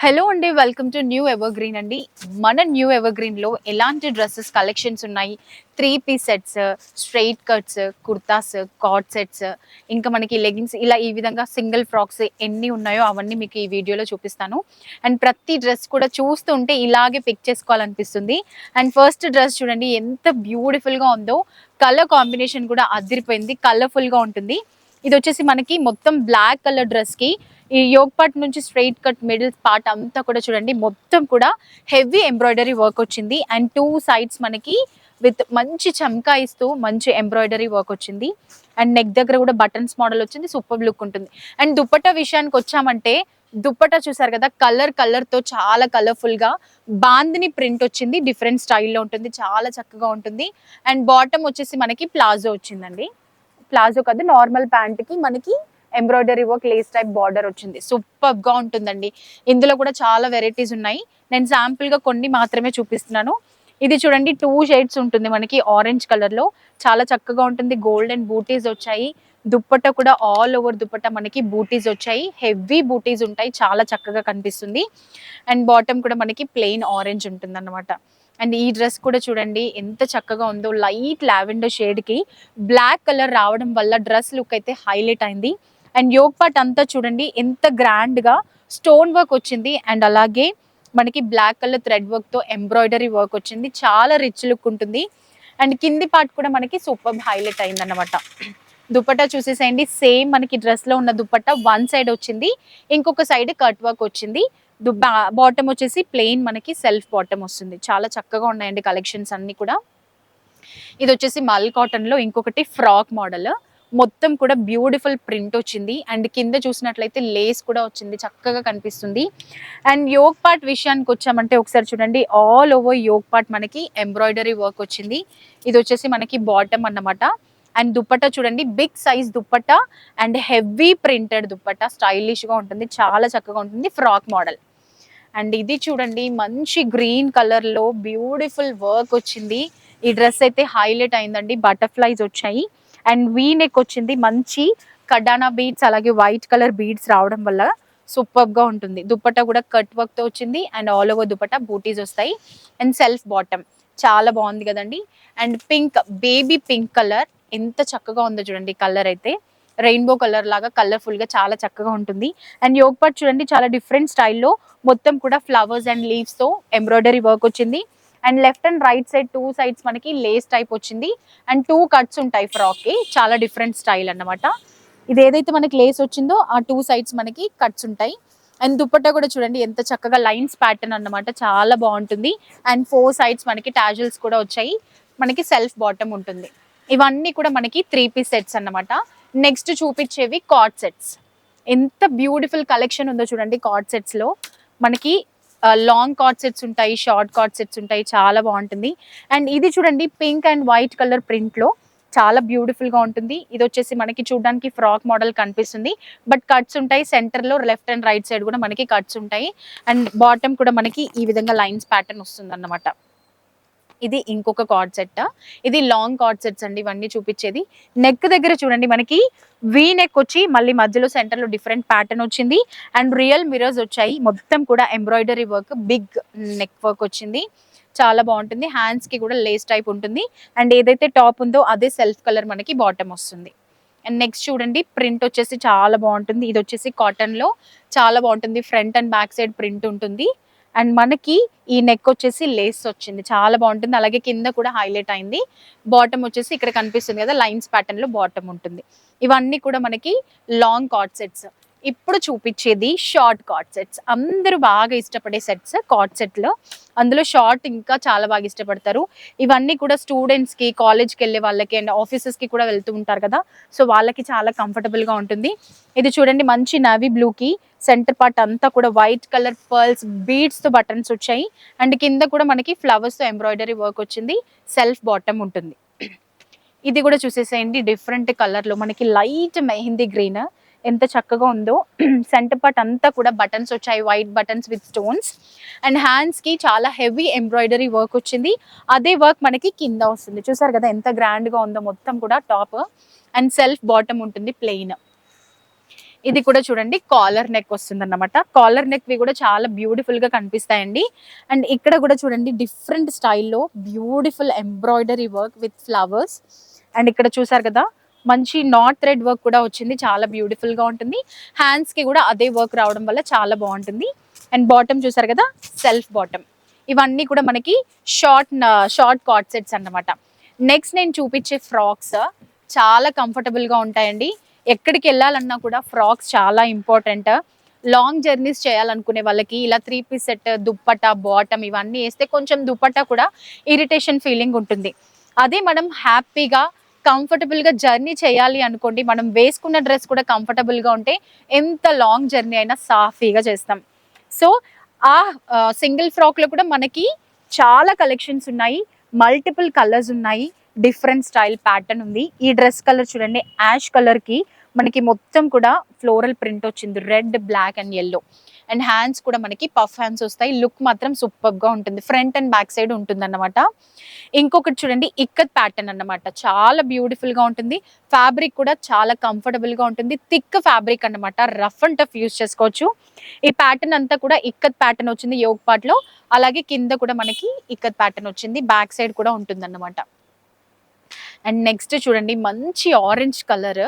Hello అండి, welcome to new ever green అండి. మన న్యూ ఎవర్ గ్రీన్ లో ఎలాంటి డ్రెస్సెస్ కలెక్షన్స్ ఉన్నాయి? 3 piece sets, straight cuts, kurtas, cord sets, ఇంకా మనకి లెగిన్స్, ఇలా ఈ విధంగా సింగిల్ ఫ్రాక్స్ ఎన్ని ఉన్నాయో అవన్నీ మీకు ఈ వీడియోలో చూపిస్తాను. అండ్ ప్రతి డ్రెస్ కూడా చూస్తుంటే ఇలాగే పిక్ చేసుకోవాలనిపిస్తుంది. అండ్ ఫస్ట్ డ్రెస్ చూడండి ఎంత బ్యూటిఫుల్ గా ఉందో. కలర్ కాంబినేషన్ కూడా అదిరిపోయింది, కలర్ఫుల్ గా ఉంటుంది. ఇది వచ్చేసి మనకి మొత్తం బ్లాక్ కలర్ డ్రెస్ కి ఈ యోగ్ పార్ట్ నుంచి స్ట్రైట్ కట్ మిడిల్ పార్ట్ అంతా కూడా చూడండి మొత్తం కూడా హెవీ ఎంబ్రాయిడరీ వర్క్ వచ్చింది. అండ్ 2 సైడ్స్ మనకి విత్ మంచి చమ్కా ఇస్తూ మంచి ఎంబ్రాయిడరీ వర్క్ వచ్చింది. అండ్ నెక్ దగ్గర కూడా బటన్స్ మోడల్ వచ్చింది, సూపర్ లుక్ ఉంటుంది. అండ్ దుపట్టా విషయానికి వచ్చామంటే దుపట్టా చూసారు కదా, కలర్ తో చాలా కలర్ఫుల్ గా బాందిని ప్రింట్ వచ్చింది. డిఫరెంట్ స్టైల్లో ఉంటుంది, చాలా చక్కగా ఉంటుంది. అండ్ బాటమ్ వచ్చేసి మనకి ప్లాజో వచ్చిందండి. ప్లాజో కాదు, నార్మల్ ప్యాంట్ కి మనకి embroidery work lace type border వచ్చింది. సూపర్ గా ఉంటుందండి. ఇందులో కూడా చాలా వెరైటీస్ ఉన్నాయి. నేను శాంపుల్ గా కొన్ని మాత్రమే చూపిస్తున్నాను. ఇది చూడండి 2 షేడ్స్ ఉంటుంది మనకి ఆరెంజ్ కలర్ లో, చాలా చక్కగా ఉంటుంది. గోల్డెన్ బూటీస్ వచ్చాయి. దుప్పట్ట కూడా ఆల్ ఓవర్ దుప్పట్ట మనకి బూటీస్ వచ్చాయి, హెవీ బూటీస్ ఉంటాయి, చాలా చక్కగా కనిపిస్తుంది. అండ్ బాటమ్ కూడా మనకి ప్లెయిన్ ఆరెంజ్ ఉంటుంది అన్నమాట. అండ్ ఈ డ్రెస్ కూడా చూడండి ఎంత చక్కగా ఉందో. లైట్ లావెండర్ షేడ్ కి బ్లాక్ కలర్ రావడం వల్ల డ్రెస్ లుక్ అయితే హైలైట్ అయింది. అండ్ యోగ్ పార్ట్ అంతా చూడండి ఎంత గ్రాండ్ గా స్టోన్ వర్క్ వచ్చింది. అండ్ అలాగే మనకి బ్లాక్ కలర్ థ్రెడ్ వర్క్ తో ఎంబ్రాయిడరీ వర్క్ వచ్చింది, చాలా రిచ్ లుక్ ఉంటుంది. అండ్ కింది పార్ట్ కూడా మనకి సూపర్ హైలైట్ అయింది అన్నమాట. దుపట్టా చూసేసేయండి, సేమ్ మనకి డ్రెస్ లో ఉన్న దుపట్టా 1 సైడ్ వచ్చింది, ఇంకొక సైడ్ కట్ వర్క్ వచ్చింది. బాటమ్ వచ్చేసి ప్లెయిన్ మనకి సెల్ఫ్ బాటమ్ వస్తుంది. చాలా చక్కగా ఉన్నాయండి కలెక్షన్స్ అన్ని కూడా. ఇది వచ్చేసి మల్ కాటన్ లో ఇంకొకటి ఫ్రాక్ మోడల్, మొత్తం కూడా బ్యూటిఫుల్ ప్రింట్ వచ్చింది. అండ్ కింద చూసినట్లయితే లేస్ కూడా వచ్చింది, చక్కగా కనిపిస్తుంది. అండ్ యోగ్ పార్ట్ విషయానికి వచ్చామంటే ఒకసారి చూడండి, ఆల్ ఓవర్ యోగ్ పార్ట్ మనకి ఎంబ్రాయిడరీ వర్క్ వచ్చింది. ఇది వచ్చేసి మనకి బాటమ్ అన్నమాట. అండ్ దుప్పట్టా చూడండి big size dupatta and heavy printed dupatta, stylish గా ఉంటుంది, చాలా చక్కగా ఉంటుంది. Frock model. అండ్ ఇది చూడండి మంచి గ్రీన్ కలర్ లో బ్యూటిఫుల్ వర్క్ వచ్చింది. ఈ డ్రెస్ అయితే హైలైట్ అయిందండి, బటర్ఫ్లైస్ వచ్చాయి. అండ్ వీ నెక్ వచ్చింది, మంచి కడానా బీడ్స్ అలాగే వైట్ కలర్ బీడ్స్ రావడం వల్ల సూపర్ గా ఉంటుంది. దుపట్టా కూడా కట్ వర్క్ తో వచ్చింది. అండ్ ఆల్ ఓవర్ దుపట్టా బూటీస్ వస్తాయి. అండ్ సెల్ఫ్ బాటమ్ చాలా బాగుంది కదండి. And pink, baby pink colour ఎంత చక్కగా ఉందో చూడండి. కలర్ అయితే రెయిన్బో కలర్ లాగా కలర్ఫుల్ గా చాలా చక్కగా ఉంటుంది. అండ్ యోగ్ పార్ట్ చూడండి చాలా డిఫరెంట్ స్టైల్లో మొత్తం కూడా ఫ్లవర్స్ అండ్ లీవ్స్ తో ఎంబ్రాయిడరీ వర్క్ వచ్చింది. And left and right side 2 sides మనకి లేస్ టైప్ వచ్చింది. అండ్ 2 కట్స్ ఉంటాయి ఫ్రాక్ కి, చాలా డిఫరెంట్ స్టైల్ అన్నమాట. ఇది ఏదైతే మనకి లేస్ వచ్చిందో ఆ 2 సైడ్స్ మనకి కట్స్ ఉంటాయి. అండ్ దుపట్టా కూడా చూడండి ఎంత చక్కగా లైన్స్ ప్యాటర్న్ అన్నమాట, చాలా బాగుంటుంది. అండ్ 4 సైడ్స్ మనకి టాజిల్స్ కూడా వచ్చాయి. మనకి సెల్ఫ్ బాటమ్ ఉంటుంది. ఇవన్నీ కూడా మనకి 3 పీస్ సెట్స్ అన్నమాట. నెక్స్ట్ చూపించేవి కార్డ్ సెట్స్. ఎంత బ్యూటిఫుల్ కలెక్షన్ ఉందో చూడండి. కార్డ్ సెట్స్ లో మనకి లాంగ్ కార్డ్ సెట్స్ ఉంటాయి, షార్ట్ కార్డ్ సెట్స్ ఉంటాయి, చాలా బాగుంటుంది. అండ్ ఇది చూడండి pink and white colour print లో చాలా బ్యూటిఫుల్ గా ఉంటుంది. ఇది వచ్చేసి మనకి చూడడానికి ఫ్రాక్ మోడల్ కనిపిస్తుంది, బట్ కట్స్ ఉంటాయి. సెంటర్ లో లెఫ్ట్ అండ్ రైట్ సైడ్ కూడా మనకి కట్స్ ఉంటాయి. అండ్ బాటమ్ కూడా మనకి ఈ విధంగా లైన్స్ ప్యాటర్న్ వస్తుంది అన్నమాట. ఇది ఇంకొక కార్డ్ సెట్. ఇది లాంగ్ కార్డ్ సెట్స్ అండి ఇవన్నీ చూపించేది. నెక్ దగ్గర చూడండి మనకి వీ నెక్ వచ్చి మళ్ళీ మధ్యలో సెంటర్ లో డిఫరెంట్ ప్యాటర్న్ వచ్చింది. అండ్ రియల్ మిరర్స్ వచ్చాయి, మొత్తం కూడా embroidery work, big neck work వచ్చింది, చాలా బాగుంటుంది. హ్యాండ్స్ కి కూడా లేస్ టైప్ ఉంటుంది. అండ్ ఏదైతే టాప్ ఉందో అదే సెల్ఫ్ కలర్ మనకి బాటమ్ వస్తుంది. అండ్ నెక్స్ట్ చూడండి ప్రింట్ వచ్చేసి చాలా బాగుంటుంది. ఇది వచ్చేసి కాటన్ లో చాలా బాగుంటుంది, front and back side print ఉంటుంది. అండ్ మనకి ఈ నెక్ వచ్చేసి లేస్ వచ్చింది, చాలా బాగుంటుంది. అలాగే కింద కూడా హైలైట్ అయింది. బాటమ్ వచ్చేసి ఇక్కడ కనిపిస్తుంది కదా, లైన్స్ ప్యాటర్న్ లో బాటమ్ ఉంటుంది. ఇవన్నీ కూడా మనకి లాంగ్ కార్డ్ సెట్స్. ఇప్పుడు చూపించేది షార్ట్ కార్డ్ సెట్స్. అందరూ బాగా ఇష్టపడే సెట్స్ కార్డ్ సెట్ లో. అందులో షార్ట్ ఇంకా చాలా బాగా ఇష్టపడతారు. ఇవన్నీ కూడా స్టూడెంట్స్ కి, కాలేజ్కి వెళ్ళే వాళ్ళకి అండ్ ఆఫీసెస్ కి కూడా వెళ్తూ ఉంటారు కదా, సో వాళ్ళకి చాలా కంఫర్టబుల్ గా ఉంటుంది. ఇది చూడండి మంచి నావీ బ్లూ కి సెంటర్ పార్ట్ అంతా కూడా వైట్ కలర్ పర్ల్స్ బీడ్స్ తో బటన్స్ వచ్చాయి. అండ్ కింద కూడా మనకి ఫ్లవర్స్ తో ఎంబ్రాయిడరీ వర్క్ వచ్చింది. సెల్ఫ్ బాటమ్ ఉంటుంది. ఇది కూడా చూసేసేయండి డిఫరెంట్ కలర్ లో మనకి లైట్ మెహందీ గ్రీన్, ఎంత చక్కగా ఉందో. సెంటర్ పార్ట్ అంతా కూడా బటన్స్ వచ్చాయి, white buttons with stones. And hands కి చాలా హెవీ ఎంబ్రాయిడరీ వర్క్ వచ్చింది. అదే వర్క్ మనకి కింద వస్తుంది, చూసారు కదా ఎంత గ్రాండ్ గా ఉందో మొత్తం కూడా టాప్. అండ్ సెల్ఫ్ బాటమ్ ఉంటుంది ప్లెయిన్. ఇది కూడా చూడండి కాలర్ నెక్ వస్తుంది అన్నమాట. కాలర్ నెక్ వి కూడా చాలా బ్యూటిఫుల్ గా కనిపిస్తాయండి. అండ్ ఇక్కడ కూడా చూడండి డిఫరెంట్ స్టైల్లో beautiful embroidery work with flowers. And ఇక్కడ చూసారు కదా మంచి నాట్ థ్రెడ్ వర్క్ కూడా వచ్చింది, చాలా బ్యూటిఫుల్ గా ఉంటుంది. హ్యాండ్స్ కి కూడా అదే వర్క్ రావడం వల్ల చాలా బాగుంటుంది. అండ్ బాటమ్ చూసారు కదా సెల్ఫ్ బాటమ్. ఇవన్నీ కూడా మనకి షార్ట్ కార్డ్ సెట్స్ అన్నమాట. నెక్స్ట్ నేను చూపించే ఫ్రాక్స్ చాలా కంఫర్టబుల్ గా ఉంటాయండి. ఎక్కడికి వెళ్ళాలన్నా కూడా ఫ్రాక్స్ చాలా ఇంపార్టెంట్. లాంగ్ జర్నీస్ చేయాలనుకునే వాళ్ళకి ఇలా 3 పీస్ సెట్, దుప్పట, బాటమ్ ఇవన్నీ వేస్తే కొంచెం దుప్పట కూడా ఇరిటేషన్ ఫీలింగ్ ఉంటుంది. అదే మనం హ్యాపీగా కంఫర్టబుల్ గా జర్నీ చేయాలి అనుకోండి, మనం వేసుకున్న డ్రెస్ కూడా కంఫర్టబుల్ గా ఉంటే ఎంత లాంగ్ జర్నీ అయినా సాఫీగా చేస్తాం. సో ఆ సింగిల్ ఫ్రాక్ లో కూడా మనకి చాలా కలెక్షన్స్ ఉన్నాయి, మల్టిపుల్ కలర్స్ ఉన్నాయి, డిఫరెంట్ స్టైల్ ప్యాటర్న్ ఉంది. ఈ డ్రెస్ కలర్ చూడండి యాష్ కలర్ కి మనకి మొత్తం కూడా ఫ్లోరల్ ప్రింట్ వచ్చింది, red, black and yellow. And hands కూడా మనకి పఫ్ హ్యాండ్స్ వస్తాయి. లుక్ మాత్రం సూపర్ గా ఉంటుంది, ఫ్రంట్ అండ్ బ్యాక్ సైడ్ ఉంటుంది అన్నమాట. ఇంకొకటి చూడండి ఇక్కత్ ప్యాటర్న్ అన్నమాట, చాలా బ్యూటిఫుల్ గా ఉంటుంది. ఫ్యాబ్రిక్ కూడా చాలా కంఫర్టబుల్ గా ఉంటుంది, థిక్ ఫ్యాబ్రిక్ అన్నమాట, రఫ్ అండ్ టఫ్ యూస్ చేసుకోవచ్చు. ఈ ప్యాటర్న్ అంతా కూడా ఇక్కత్ ప్యాటర్న్ వచ్చింది యోగ్ పార్ట్ లో, అలాగే కింద కూడా మనకి ఇక్కత్ ప్యాటర్న్ వచ్చింది, బ్యాక్ సైడ్ కూడా ఉంటుంది అన్నమాట. అండ్ నెక్స్ట్ చూడండి మంచి ఆరెంజ్ కలర్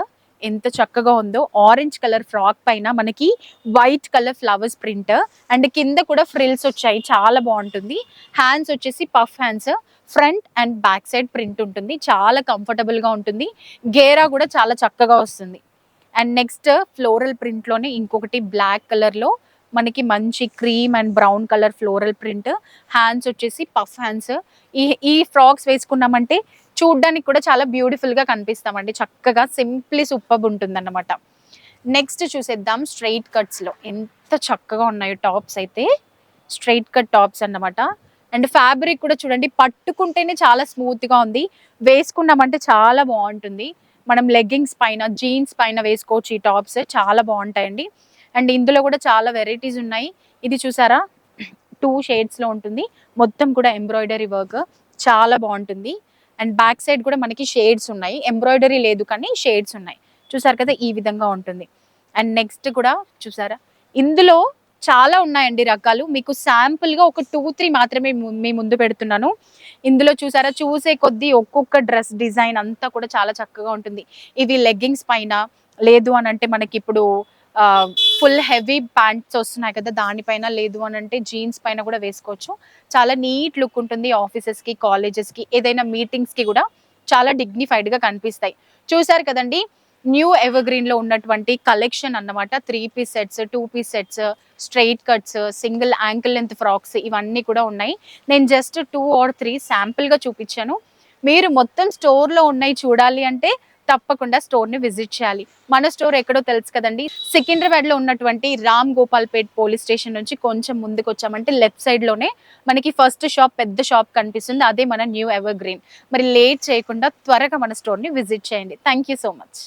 ఎంత చక్కగా ఉందో. ఆరెంజ్ కలర్ ఫ్రాక్ పైన మనకి white colour flowers print and కింద కూడా ఫ్రిల్స్ వచ్చాయి, చాలా బాగుంటుంది. హ్యాండ్స్ వచ్చేసి puff hands, front and back side print ఉంటుంది, చాలా కంఫర్టబుల్ గా ఉంటుంది. గేరా కూడా చాలా చక్కగా వస్తుంది. అండ్ నెక్స్ట్ ఫ్లోరల్ ప్రింట్ లోనే ఇంకొకటి బ్లాక్ కలర్ లో మనకి మంచి cream and brown colour floral print. Hands వచ్చేసి పఫ్ హ్యాండ్స్. ఈ ఫ్రాక్స్ వేసుకున్నామంటే చూడ్డానికి కూడా చాలా బ్యూటిఫుల్ గా కనిపిస్తామండి, చక్కగా సింప్లీ సూపర్ ఉంటుంది అన్నమాట. నెక్స్ట్ చూసేద్దాం స్ట్రైట్ కట్స్ లో ఎంత చక్కగా ఉన్నాయో టాప్స్ అయితే. స్ట్రైట్ కట్ టాప్స్ అన్నమాట. అండ్ ఫ్యాబ్రిక్ కూడా చూడండి పట్టుకుంటేనే చాలా స్మూత్ గా ఉంది, వేసుకున్నామంటే చాలా బాగుంటుంది. మనం లెగ్గింగ్స్ పైన, జీన్స్ పైన వేసుకోవచ్చు. ఈ టాప్స్ చాలా బాగుంటాయండి. అండ్ ఇందులో కూడా చాలా వెరైటీస్ ఉన్నాయి. ఇది చూసారా 2 షేడ్స్ లో ఉంటుంది, మొత్తం కూడా ఎంబ్రాయిడరీ వర్క్, చాలా బాగుంటుంది. అండ్ బ్యాక్ సైడ్ కూడా మనకి షేడ్స్ ఉన్నాయి, ఎంబ్రాయిడరీ లేదు కానీ షేడ్స్ ఉన్నాయి. చూసారు కదా ఈ విధంగా ఉంటుంది. అండ్ నెక్స్ట్ కూడా చూసారా ఇందులో చాలా ఉన్నాయండి రకాలు. మీకు శాంపుల్ గా ఒక 2-3 మాత్రమే మీ ముందు పెడుతున్నాను. ఇందులో చూసారా చూసే కొద్దీ ఒక్కొక్క డ్రెస్ డిజైన్ అంతా కూడా చాలా చక్కగా ఉంటుంది. ఇవి లెగ్గింగ్స్ పైన, లేదు అని అంటే మనకి ఇప్పుడు ఫుల్ హెవీ ప్యాంట్స్ వస్తున్నాయి కదా దానిపైన, లేదు అని అంటే జీన్స్ పైన కూడా వేసుకోవచ్చు. చాలా నీట్ లుక్ ఉంటుంది. ఆఫీసెస్ కి, కాలేజెస్ కి, ఏదైనా మీటింగ్స్ కి కూడా చాలా డిగ్నిఫైడ్ గా కనిపిస్తాయి. చూసారు కదండి న్యూ ఎవర్ గ్రీన్ లో ఉన్నటువంటి కలెక్షన్ అన్నమాట. 3 piece sets, 2 piece sets, straight cuts, single ankle length frocks ఇవన్నీ కూడా ఉన్నాయి. నేను జస్ట్ 2 or 3 శాంపుల్ గా చూపించాను. మీరు మొత్తం స్టోర్ లో ఉన్నాయి చూడాలి అంటే తప్పకుండా స్టోర్ ని విజిట్ చేయాలి. మన స్టోర్ ఎక్కడో తెలుసు కదండి, సికింద్రాబాద్ లో ఉన్నటువంటి రామ్ గోపాల్ పేట్ పోలీస్ స్టేషన్ నుంచి కొంచెం ముందుకు వచ్చామంటే లెఫ్ట్ సైడ్ లోనే మనకి ఫస్ట్ షాప్, పెద్ద షాప్ కనిపిస్తుంది, అదే మన న్యూ ఎవర్ గ్రీన్. మరి లేట్ చేయకుండా త్వరగా మన స్టోర్ ని విజిట్ చేయండి. Thank you so much.